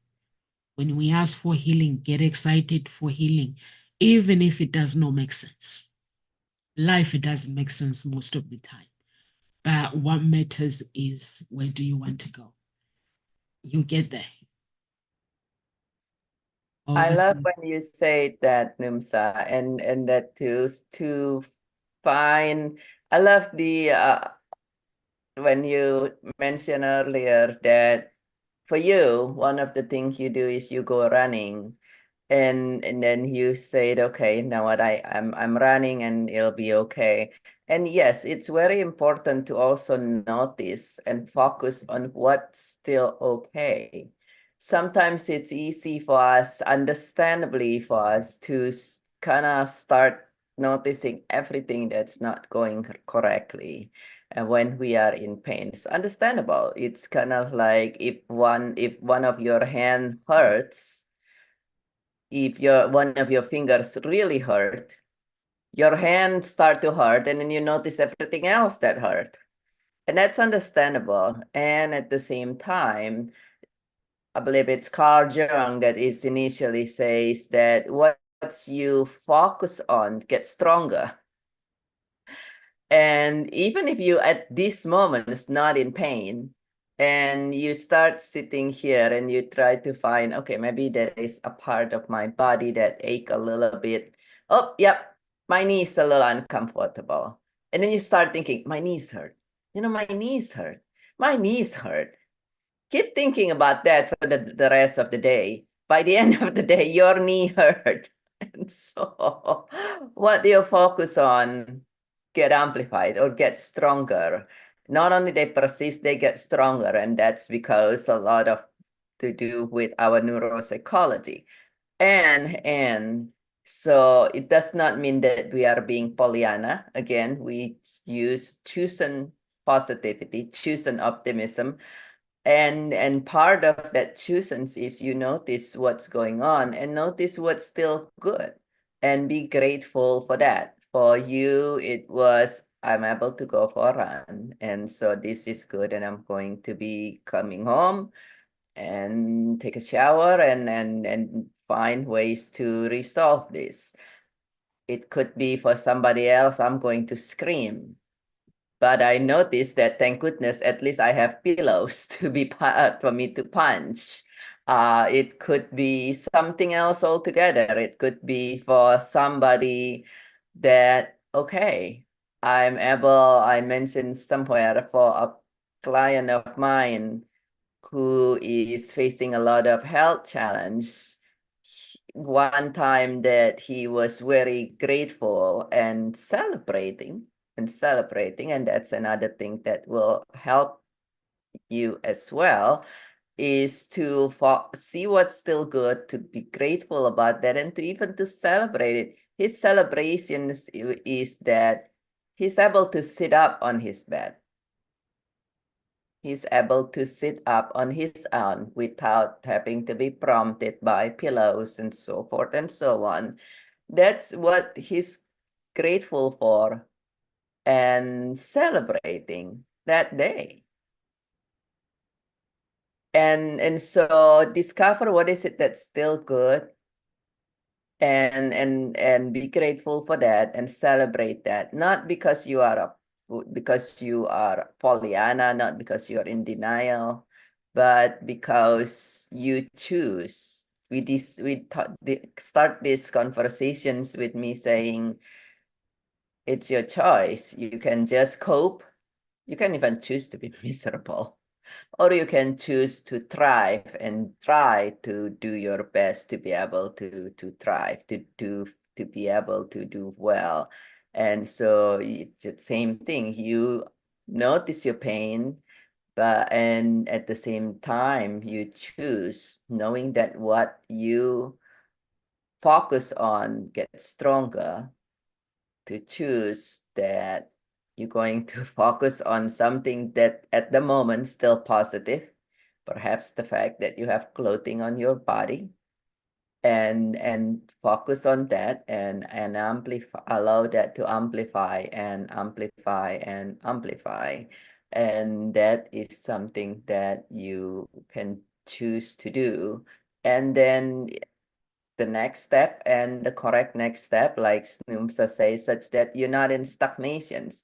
Speaker 1: when we ask for healing, get excited for healing, even if it does not make sense. Life, it doesn't make sense most of the time. But what matters is where do you want to go? You get there.
Speaker 2: I
Speaker 1: Over to
Speaker 2: love
Speaker 1: you.
Speaker 2: when you say that, Numsa, and that to find. I love the when you mentioned earlier that for you, one of the things you do is you go running, and then you said, okay, now what I'm running and it'll be okay. And yes, it's very important to also notice and focus on what's still okay. Sometimes it's easy for us, understandably for us, to kind of start noticing everything that's not going correctly. And when we are in pain, it's understandable. It's kind of like if one of your hand hurts, if one of your fingers really hurt, your hands start to hurt, and then you notice everything else that hurt. And that's understandable. And at the same time, I believe it's Carl Jung that is initially says that what you focus on gets stronger. And even if you at this moment is not in pain, and you start sitting here and you try to find, okay, maybe there is a part of my body that ache a little bit. Oh, yep, my knee is a little uncomfortable. And then you start thinking, my knees hurt. My knees hurt. My knees hurt. Keep thinking about that for the rest of the day. by the end of the day, your knee hurt. And so what you focus on get amplified or get stronger. Not only they persist, they get stronger. And that's because a lot of to do with our neuropsychology. And so it does not mean that we are being Pollyanna. Again, we use chosen positivity, chosen optimism. And part of that choosance is you notice what's going on and notice what's still good and be grateful for that. For you, it was I'm able to go for a run. And so this is good. And I'm going to be coming home and take a shower and find ways to resolve this. It could be for somebody else, I'm going to scream. But I noticed that, thank goodness, at least I have pillows to be for me to punch. It could be something else altogether. It could be for somebody that, okay, I mentioned somewhere for a client of mine who is facing a lot of health challenge. One time that he was very grateful and celebrating, and that's another thing that will help you as well, is to see what's still good, to be grateful about that, and to even to celebrate it. His celebrations is that he's able to sit up on his bed. He's able to sit up on his own without having to be prompted by pillows and so forth and so on. That's what he's grateful for and celebrating that day. And so discover what is it that's still good and be grateful for that and celebrate that, not because you are Pollyanna, not because you are in denial, but because you choose. Start these conversations with me saying, it's your choice. You can just cope. You can even choose to be miserable. Or you can choose to thrive and try to do your best to be able to thrive, to be able to do well. And so it's the same thing. You notice your pain, and at the same time you choose, knowing that what you focus on gets stronger, to choose that you're going to focus on something that at the moment still positive, perhaps the fact that you have clothing on your body, and focus on that and amplify, allow that to amplify and amplify and amplify. And that is something that you can choose to do. And then the next step and the correct next step, like Snumsa says, such that you're not in stagnations.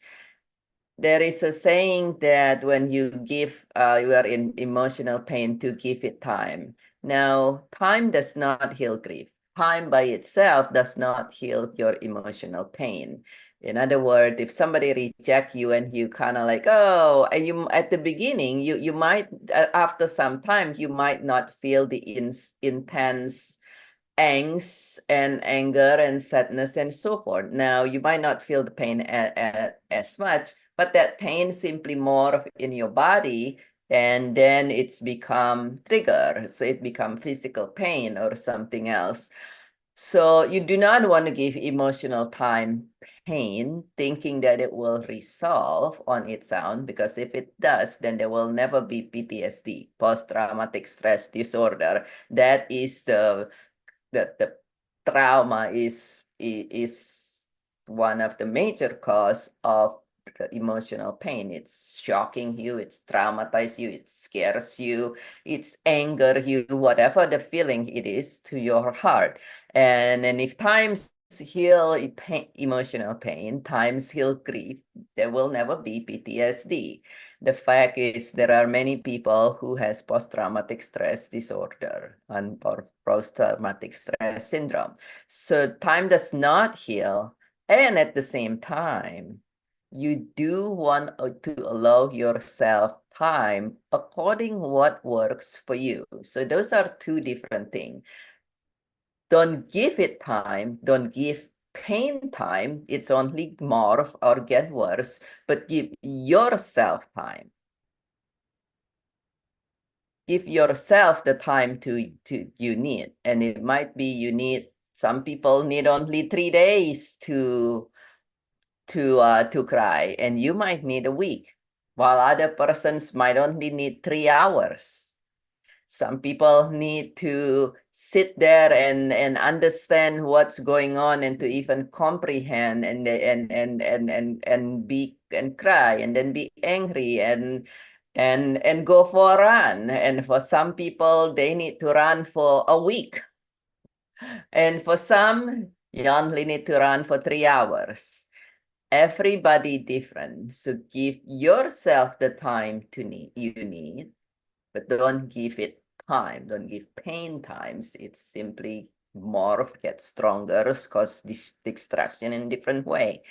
Speaker 2: There is a saying that when you give, you are in emotional pain, to give it time. Now, time does not heal grief. Time by itself does not heal your emotional pain. In other words, if somebody rejects you and you kind of like, oh, and you at the beginning, you might, after some time, you might not feel the intense angst and anger and sadness and so forth. Now, you might not feel the pain as much, but that pain simply more in your body, and then it's become trigger. So it become physical pain or something else. So you do not want to give emotional time pain thinking that it will resolve on its own, because if it does, then there will never be PTSD, post-traumatic stress disorder. That is the trauma is one of the major cause of the emotional pain. It's shocking you, it's traumatizes you, it scares you, it's anger you, whatever the feeling it is to your heart. And if times heal emotional pain, times heal grief, there will never be PTSD. The fact is there are many people who has post-traumatic stress disorder or post-traumatic stress syndrome. So time does not heal. And at the same time, you do want to allow yourself time according what works for you. So those are two different things. Don't give it time, don't give pain time, it's only more or get worse, but give yourself time. Give yourself the time you need. And it might be you need, some people need only 3 days to cry, and you might need a week, while other persons might only need 3 hours. Some people need to sit there and understand what's going on and to even comprehend and be and cry and then be angry and go for a run. And for some people, they need to run for a week. And for some, you only need to run for 3 hours. Everybody different. So give yourself the time you need, but don't give it time. Don't give pain times. It's simply more get stronger because this distraction in different way.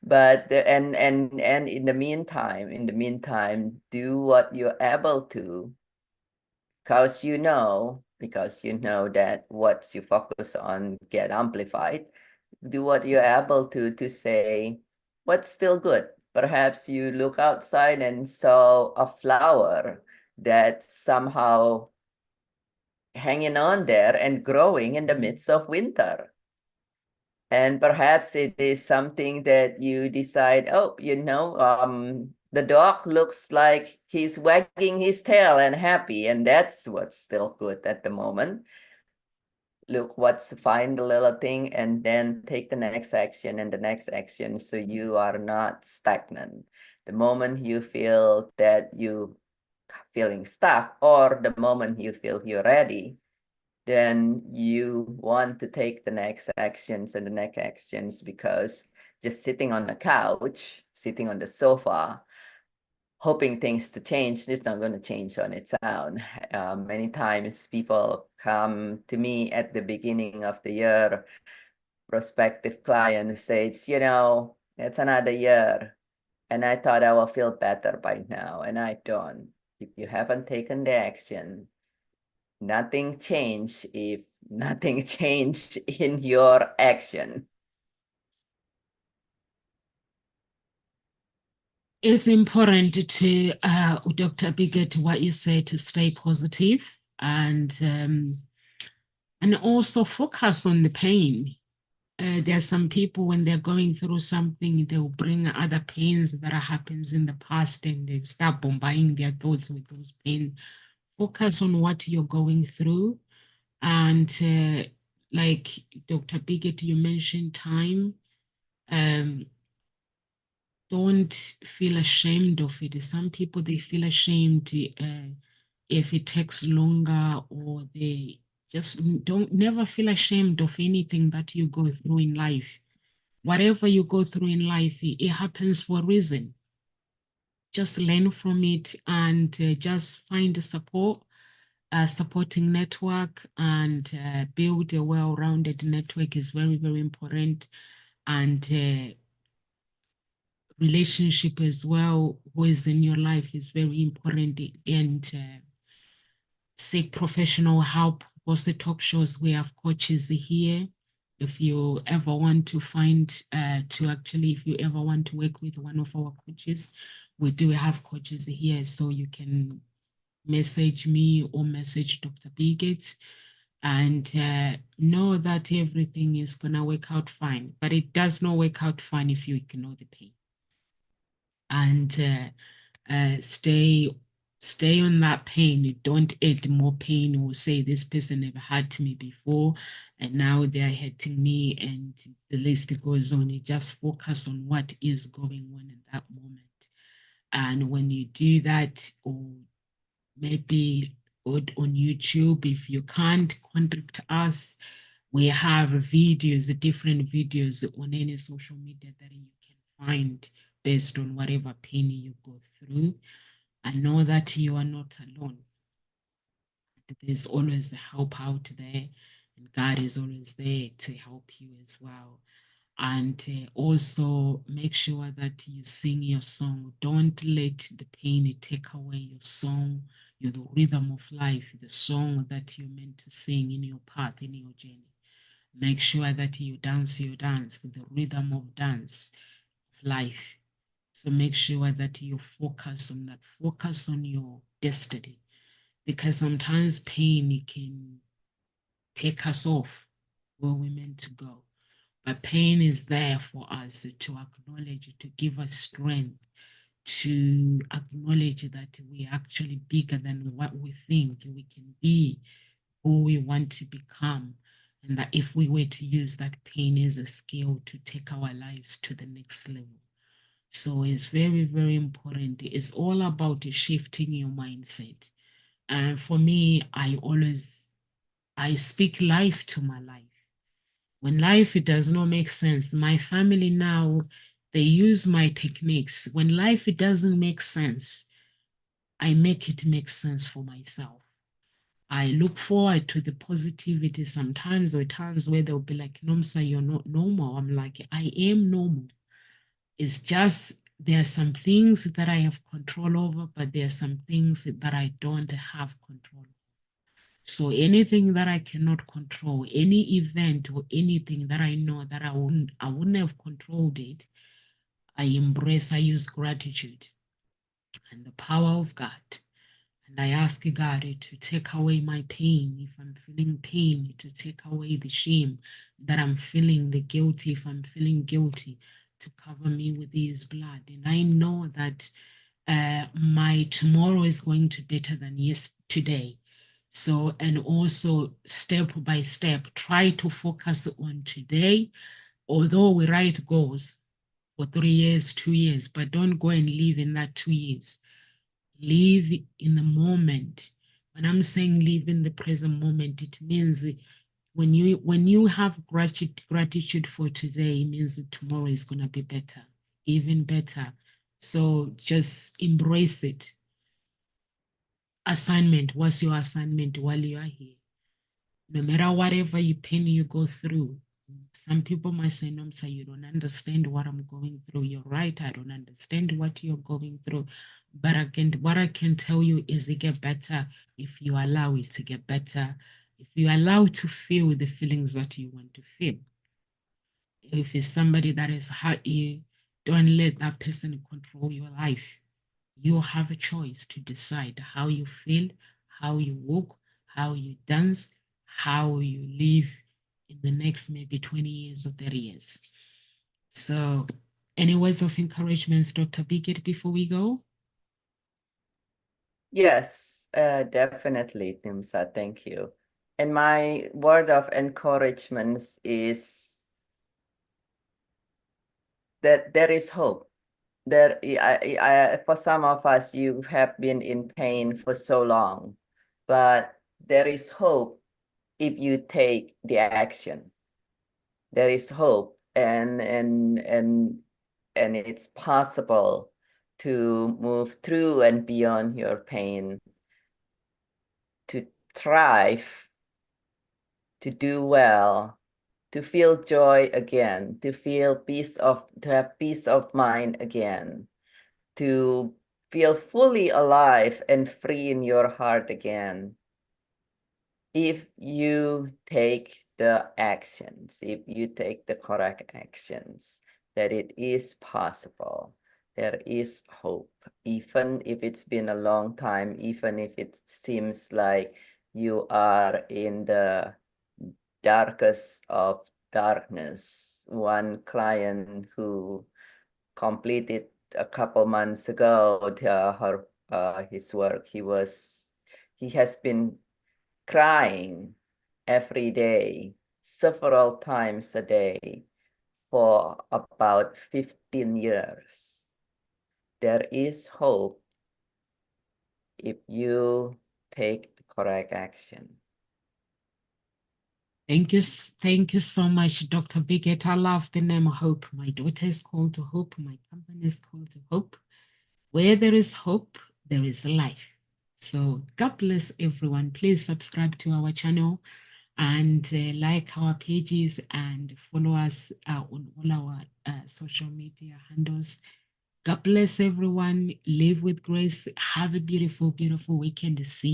Speaker 2: But and in the meantime, do what you're able to, because you know that what you focus on get amplified. Do what you're able to say what's still good. Perhaps you look outside and saw a flower that somehow hanging on there and growing in the midst of winter. And perhaps it is something that you decide, oh, the dog looks like he's wagging his tail and happy, and that's what's still good at the moment. Look find the little thing and then take the next action and the next action, so you are not stagnant. The moment you feel that you feeling stuck, or the moment you feel you're ready, then you want to take the next actions and the next actions, because just sitting on the couch, sitting on the sofa, hoping things to change, it's not going to change on its own. Many times people come to me at the beginning of the year, prospective client says, it's another year, and I thought I will feel better by now, and I don't. If you haven't taken the action, nothing changed if nothing changed in your action.
Speaker 1: It's important to, Dr. Bigot, what you say, to stay positive and also focus on the pain. There are some people, when they're going through something, they'll bring other pains that happens in the past, and they start bombarding their thoughts with those pain. Focus on what you're going through. And like Dr. Bigot, you mentioned time. Don't feel ashamed of it. Some people, they feel ashamed if it takes longer, or they just never feel ashamed of anything that you go through in life. Whatever you go through in life, it happens for a reason. Just learn from it and just find support, a supporting network, and build a well-rounded network is very, very important. And relationship as well, who is in your life, is very important. And seek professional help. Also, talk shows, we have coaches here. If you ever want to if you ever want to work with one of our coaches, we do have coaches here. So you can message me or message Dr. Bigot, and know that everything is going to work out fine. But it does not work out fine if you ignore the pain. And stay on that pain. Don't add more pain or say this person never hurt me before and now they are hurting me, and the list goes on. You just focus on what is going on in that moment. And when you do that, or maybe go on YouTube, if you can't contact us, we have videos, different videos on any social media that you can find based on whatever pain you go through. And know that you are not alone. There's always help out there, and God is always there to help you as well. And also make sure that you sing your song. Don't let the pain take away your song, the rhythm of life, the song that you're meant to sing in your path, in your journey. Make sure that you dance your dance, the rhythm of dance of life. So make sure that you focus on that, focus on your destiny, because sometimes pain can take us off where we're meant to go. But pain is there for us to acknowledge, to give us strength, to acknowledge that we're actually bigger than what we think we can be, who we want to become. And that if we were to use that pain as a skill to take our lives to the next level. So it's very, very important. It's all about shifting your mindset. And for me, I speak life to my life. When life it does not make sense, my family now, they use my techniques. When life it doesn't make sense, I make it make sense for myself. I look forward to the positivity sometimes, or times where they'll be like, Nomsa, you're not normal. I'm like, I am normal. It's just there are some things that I have control over, but there are some things that I don't have control. So anything that I cannot control, any event or anything that I know that I wouldn't have controlled it, I embrace, I use gratitude and the power of God. And I ask God to take away my pain. If I'm feeling pain, to take away the shame that I'm feeling, the guilty, if I'm feeling guilty, to cover me with his blood. And I know that my tomorrow is going to be better than yesterday. So, and also step by step, try to focus on today. Although we write goals for 3 years, 2 years, but don't go and live in that 2 years. Live in the moment. When I'm saying live in the present moment, it means when you have gratitude for today, it means that tomorrow is gonna be better, even better. So just embrace it. Assignment. What's your assignment while you are here? No matter whatever pain you go through, some people might say, no, sir, you don't understand what I'm going through. You're right, I don't understand what you're going through. But again, what I can tell you is it get better if you allow it to get better, if you allow to feel the feelings that you want to feel. If it's somebody that has hurt you, don't let that person control your life. You have a choice to decide how you feel, how you walk, how you dance, how you live in the next maybe 20 years or 30 years. So, any words of encouragement, Dr. Biggett, before we go?
Speaker 2: Yes, definitely, Timsa. Thank you. And my word of encouragement is that there is hope. For some of us, you have been in pain for so long, but there is hope if you take the action. There is hope, and it's possible to move through and beyond your pain, to thrive, to do well, to feel joy again, to have peace of mind again, to feel fully alive and free in your heart again. If you take the actions, if you take the correct actions, that it is possible. There is hope, even if it's been a long time, even if it seems like you are in the darkest of darkness. One client who completed a couple months ago his work, he has been crying every day, several times a day for about 15 years. There is hope if you take the correct action.
Speaker 1: Thank you so much, Dr. Biggett. I love the name Hope. My daughter is called to Hope. My company is called to Hope. Where there is hope, there is life. So God bless everyone. Please subscribe to our channel. and like our pages and follow us on all our social media handles. God bless everyone. Live with grace. Have a beautiful, beautiful weekend. See you.